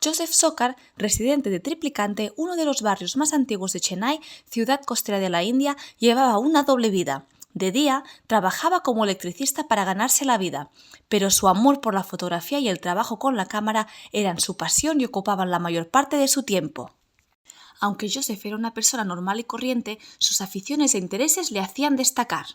Joseph Sokar, residente de Triplicante, uno de los barrios más antiguos de Chennai, ciudad costera de la India, llevaba una doble vida. De día, trabajaba como electricista para ganarse la vida, pero su amor por la fotografía y el trabajo con la cámara eran su pasión y ocupaban la mayor parte de su tiempo. Aunque Joseph era una persona normal y corriente, sus aficiones e intereses le hacían destacar.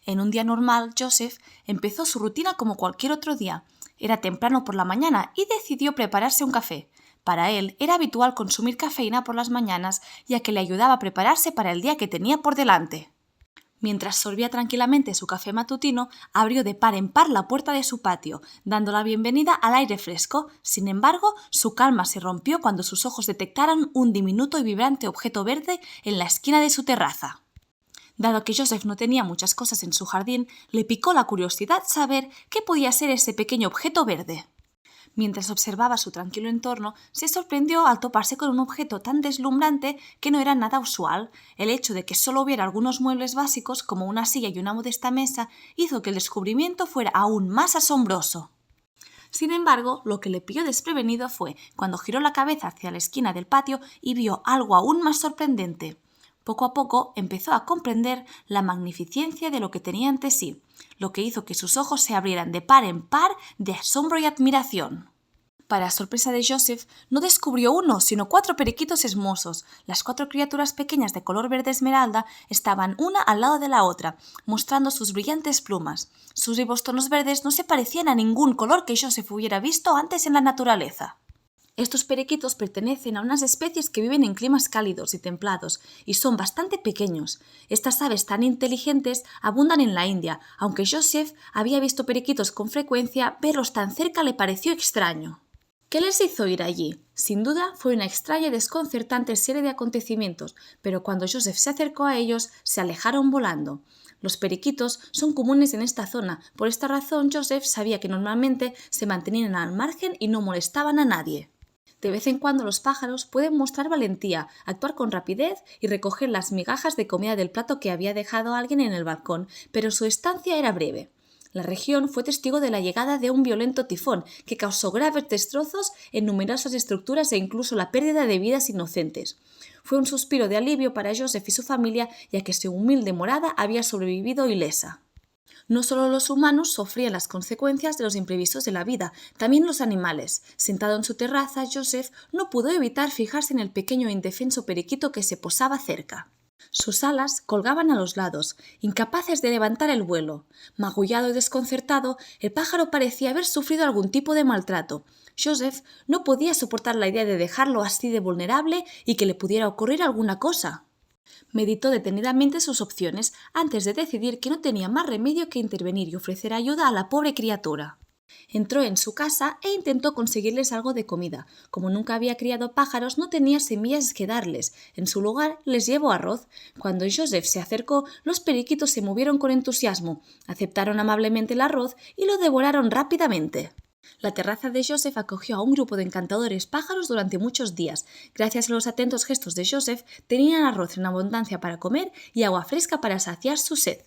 En un día normal, Joseph empezó su rutina como cualquier otro día. Era temprano por la mañana y decidió prepararse un café. Para él era habitual consumir cafeína por las mañanas, ya que le ayudaba a prepararse para el día que tenía por delante. Mientras sorbía tranquilamente su café matutino, abrió de par en par la puerta de su patio, dando la bienvenida al aire fresco. Sin embargo, su calma se rompió cuando sus ojos detectaron un diminuto y vibrante objeto verde en la esquina de su terraza. Dado que Joseph no tenía muchas cosas en su jardín, le picó la curiosidad saber qué podía ser ese pequeño objeto verde. Mientras observaba su tranquilo entorno, se sorprendió al toparse con un objeto tan deslumbrante que no era nada usual. El hecho de que solo hubiera algunos muebles básicos, como una silla y una modesta mesa, hizo que el descubrimiento fuera aún más asombroso. Sin embargo, lo que le pilló desprevenido fue cuando giró la cabeza hacia la esquina del patio y vio algo aún más sorprendente. Poco a poco empezó a comprender la magnificencia de lo que tenía ante sí, lo que hizo que sus ojos se abrieran de par en par de asombro y admiración. Para sorpresa de Joseph, no descubrió uno, sino 4 periquitos hermosos. Las 4 criaturas pequeñas de color verde esmeralda estaban una al lado de la otra, mostrando sus brillantes plumas. Sus vivos tonos verdes no se parecían a ningún color que Joseph hubiera visto antes en la naturaleza. Estos periquitos pertenecen a unas especies que viven en climas cálidos y templados y son bastante pequeños. Estas aves tan inteligentes abundan en la India, aunque Joseph había visto periquitos con frecuencia, verlos tan cerca le pareció extraño. ¿Qué les hizo ir allí? Sin duda fue una extraña y desconcertante serie de acontecimientos, pero cuando Joseph se acercó a ellos, se alejaron volando. Los periquitos son comunes en esta zona, por esta razón Joseph sabía que normalmente se mantenían al margen y no molestaban a nadie. De vez en cuando los pájaros pueden mostrar valentía, actuar con rapidez y recoger las migajas de comida del plato que había dejado alguien en el balcón, pero su estancia era breve. La región fue testigo de la llegada de un violento tifón que causó graves destrozos en numerosas estructuras e incluso la pérdida de vidas inocentes. Fue un suspiro de alivio para Joseph y su familia, ya que su humilde morada había sobrevivido ilesa. No solo los humanos sufrían las consecuencias de los imprevistos de la vida, también los animales. Sentado en su terraza, Joseph no pudo evitar fijarse en el pequeño e indefenso periquito que se posaba cerca. Sus alas colgaban a los lados, incapaces de levantar el vuelo. Magullado y desconcertado, el pájaro parecía haber sufrido algún tipo de maltrato. Joseph no podía soportar la idea de dejarlo así de vulnerable y que le pudiera ocurrir alguna cosa. Meditó detenidamente sus opciones antes de decidir que no tenía más remedio que intervenir y ofrecer ayuda a la pobre criatura. Entró en su casa e intentó conseguirles algo de comida. Como nunca había criado pájaros, no tenía semillas que darles. En su lugar, les llevó arroz. Cuando Joseph se acercó, los periquitos se movieron con entusiasmo, aceptaron amablemente el arroz y lo devoraron rápidamente. La terraza de Joseph acogió a un grupo de encantadores pájaros durante muchos días. Gracias a los atentos gestos de Joseph, tenían arroz en abundancia para comer y agua fresca para saciar su sed.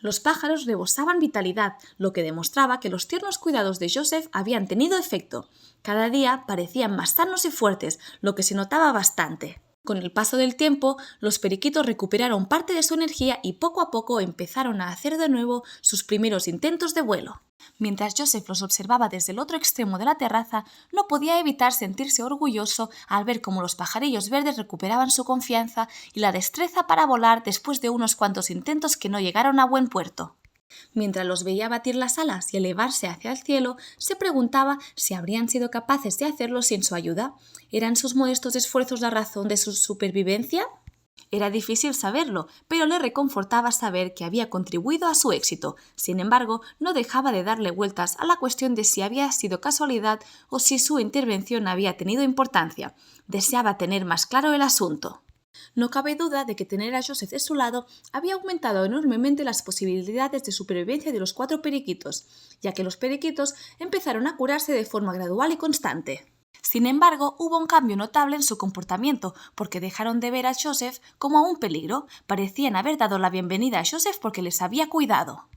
Los pájaros rebosaban vitalidad, lo que demostraba que los tiernos cuidados de Joseph habían tenido efecto. Cada día parecían más sanos y fuertes, lo que se notaba bastante. Con el paso del tiempo, los periquitos recuperaron parte de su energía y poco a poco empezaron a hacer de nuevo sus primeros intentos de vuelo. Mientras Joseph los observaba desde el otro extremo de la terraza, no podía evitar sentirse orgulloso al ver cómo los pajarillos verdes recuperaban su confianza y la destreza para volar después de unos cuantos intentos que no llegaron a buen puerto. Mientras los veía batir las alas y elevarse hacia el cielo, se preguntaba si habrían sido capaces de hacerlo sin su ayuda. ¿Eran sus modestos esfuerzos la razón de su supervivencia? Era difícil saberlo, pero le reconfortaba saber que había contribuido a su éxito. Sin embargo, no dejaba de darle vueltas a la cuestión de si había sido casualidad o si su intervención había tenido importancia. Deseaba tener más claro el asunto. No cabe duda de que tener a Joseph de su lado había aumentado enormemente las posibilidades de supervivencia de los 4 periquitos, ya que los periquitos empezaron a curarse de forma gradual y constante. Sin embargo, hubo un cambio notable en su comportamiento, porque dejaron de ver a Joseph como a un peligro. Parecían haber dado la bienvenida a Joseph porque les había cuidado.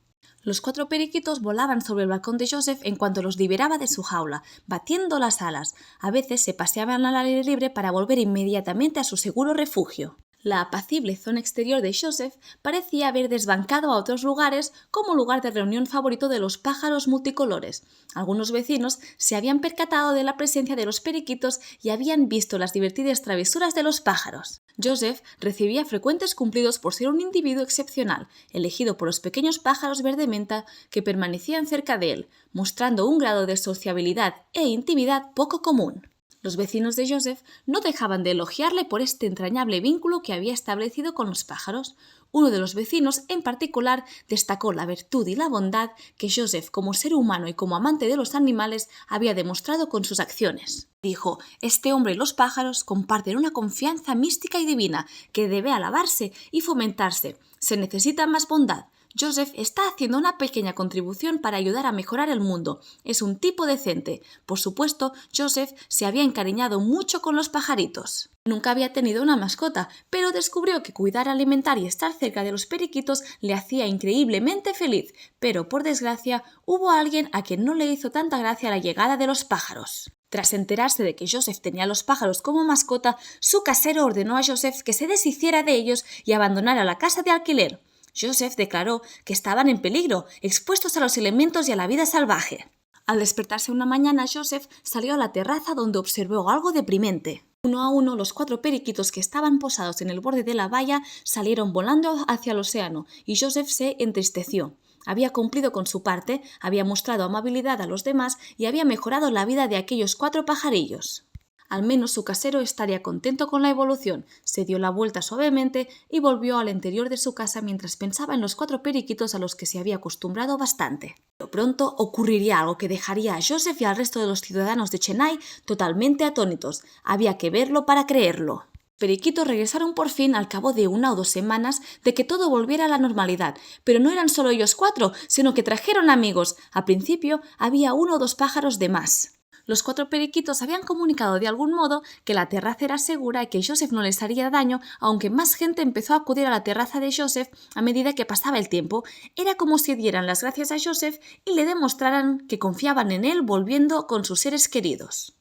Los 4 periquitos volaban sobre el balcón de Joseph en cuanto los liberaba de su jaula, batiendo las alas. A veces se paseaban al aire libre para volver inmediatamente a su seguro refugio. La apacible zona exterior de Joseph parecía haber desbancado a otros lugares como lugar de reunión favorito de los pájaros multicolores. Algunos vecinos se habían percatado de la presencia de los periquitos y habían visto las divertidas travesuras de los pájaros. Joseph recibía frecuentes cumplidos por ser un individuo excepcional, elegido por los pequeños pájaros verde menta que permanecían cerca de él, mostrando un grado de sociabilidad e intimidad poco común. Los vecinos de Joseph no dejaban de elogiarle por este entrañable vínculo que había establecido con los pájaros. Uno de los vecinos, en particular, destacó la virtud y la bondad que Joseph, como ser humano y como amante de los animales, había demostrado con sus acciones. Dijo: «Este hombre y los pájaros comparten una confianza mística y divina que debe alabarse y fomentarse. Se necesita más bondad. Joseph está haciendo una pequeña contribución para ayudar a mejorar el mundo. Es un tipo decente». Por supuesto, Joseph se había encariñado mucho con los pajaritos. Nunca había tenido una mascota, pero descubrió que cuidar, alimentar y estar cerca de los periquitos le hacía increíblemente feliz. Pero, por desgracia, hubo alguien a quien no le hizo tanta gracia la llegada de los pájaros. Tras enterarse de que Joseph tenía a los pájaros como mascota, su casero ordenó a Joseph que se deshiciera de ellos y abandonara la casa de alquiler. Joseph declaró que estaban en peligro, expuestos a los elementos y a la vida salvaje. Al despertarse una mañana, Joseph salió a la terraza donde observó algo deprimente. Uno a uno, los 4 periquitos que estaban posados en el borde de la valla salieron volando hacia el océano y Joseph se entristeció. Había cumplido con su parte, había mostrado amabilidad a los demás y había mejorado la vida de aquellos 4 pajarillos. Al menos su casero estaría contento con la evolución. Se dio la vuelta suavemente y volvió al interior de su casa mientras pensaba en los 4 periquitos a los que se había acostumbrado bastante. Pero pronto ocurriría algo que dejaría a Joseph y al resto de los ciudadanos de Chennai totalmente atónitos. Había que verlo para creerlo. Los periquitos regresaron por fin al cabo de 1 o 2 semanas de que todo volviera a la normalidad, pero no eran solo ellos 4, sino que trajeron amigos. Al principio había 1 o 2 pájaros de más. Los 4 periquitos habían comunicado de algún modo que la terraza era segura y que Joseph no les haría daño, aunque más gente empezó a acudir a la terraza de Joseph a medida que pasaba el tiempo. Era como si dieran las gracias a Joseph y le demostraran que confiaban en él volviendo con sus seres queridos.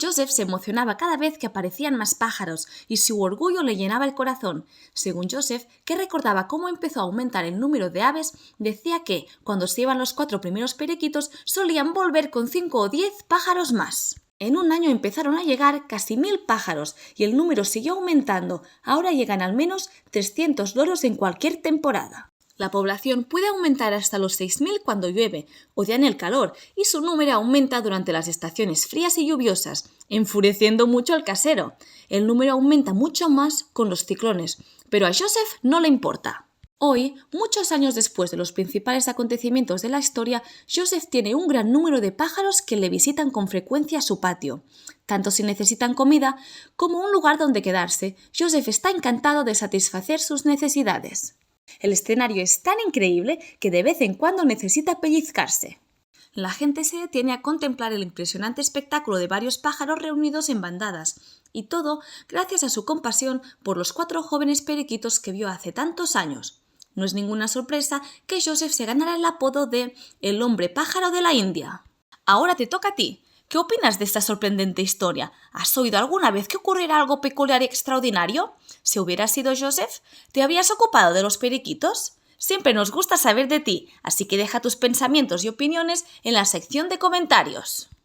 Joseph se emocionaba cada vez que aparecían más pájaros y su orgullo le llenaba el corazón. Según Joseph, que recordaba cómo empezó a aumentar el número de aves, decía que, cuando se iban los 4 primeros periquitos, solían volver con 5 o 10 pájaros más. En un año empezaron a llegar casi 1000 pájaros y el número siguió aumentando. Ahora llegan al menos 300 loros en cualquier temporada. La población puede aumentar hasta los 6000 cuando llueve, odian el calor y su número aumenta durante las estaciones frías y lluviosas, enfureciendo mucho al casero. El número aumenta mucho más con los ciclones, pero a Joseph no le importa. Hoy, muchos años después de los principales acontecimientos de la historia, Joseph tiene un gran número de pájaros que le visitan con frecuencia a su patio. Tanto si necesitan comida como un lugar donde quedarse, Joseph está encantado de satisfacer sus necesidades. El escenario es tan increíble que de vez en cuando necesita pellizcarse. La gente se detiene a contemplar el impresionante espectáculo de varios pájaros reunidos en bandadas, y todo gracias a su compasión por los 4 jóvenes periquitos que vio hace tantos años. No es ninguna sorpresa que Joseph se ganara el apodo de «el hombre pájaro de la India». Ahora te toca a ti. ¿Qué opinas de esta sorprendente historia? ¿Has oído alguna vez que ocurriera algo peculiar y extraordinario? Si hubiera sido Joseph, ¿te habías ocupado de los periquitos? Siempre nos gusta saber de ti, así que deja tus pensamientos y opiniones en la sección de comentarios.